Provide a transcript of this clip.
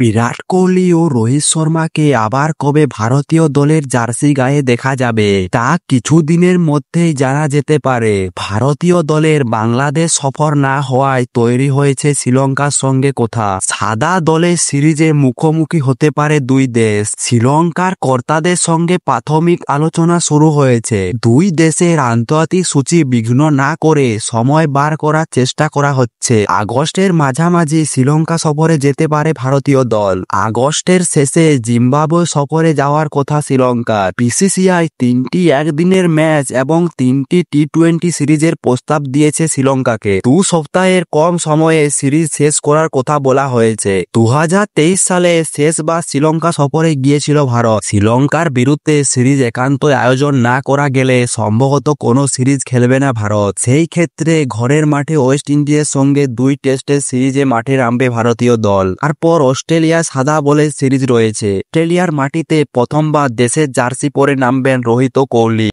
বিরাট কোহলি ও রোহিত শর্মাকে আবার কবে ভারতীয় দলের জার্সি গায়ে দেখা যাবে তা কিছুদিনের মধ্যেই জানা যেতে পারে। ভারতীয় দলের বাংলাদেশ সফর না হওয়ায় তৈরি হয়েছে শ্রীলঙ্কার সঙ্গে কথা। সাদা দলের সিরিজে মুখোমুখি হতে পারে দুই দেশ। শ্রীলঙ্কার কর্তাদের সঙ্গে প্রাথমিক আলোচনা শুরু হয়েছে। দুই দেশের আন্তর্জাতিক সূচি বিঘ্ন না করে সময় বার করার চেষ্টা করা হচ্ছে। আগস্টের মাঝামাঝি শ্রীলঙ্কা সফরে যেতে পারে ভারতীয় দল। আগস্টের শেষে জিম্বাবুয়ে সফরে যাওয়ার কথা শ্রীলঙ্কার। বিসিসিআই 3টি একদিনের ম্যাচ এবং 3টি টি-20 সিরিজের প্রস্তাব দিয়েছে শ্রীলঙ্কাকে। 2 সপ্তাহের কম সময়ে সিরিজ শেষ করার কথা বলা হয়েছে। 2023 সালে শেষবার শ্রীলঙ্কা সফরে গিয়েছিল ভারত। শ্রীলঙ্কার বিরুদ্ধে সিরিজ একান্তই আয়োজন না করা গেলে সম্ভবত কোনো সিরিজ খেলবে না ভারত। সেই ক্ষেত্রে ঘরের মাঠে ওয়েস্ট ইন্ডিজের সঙ্গে 2 টেস্টের সিরিজে মাঠে নামবে ভারতীয় দল। তারপর অস্ট্রেলিয়া সাদা বলের সিরিজ রয়েছে। অস্ট্রেলিয়ার মাটিতে প্রথমবার দেশের জার্সি পরে নামবেন রোহিত ও কোহলি।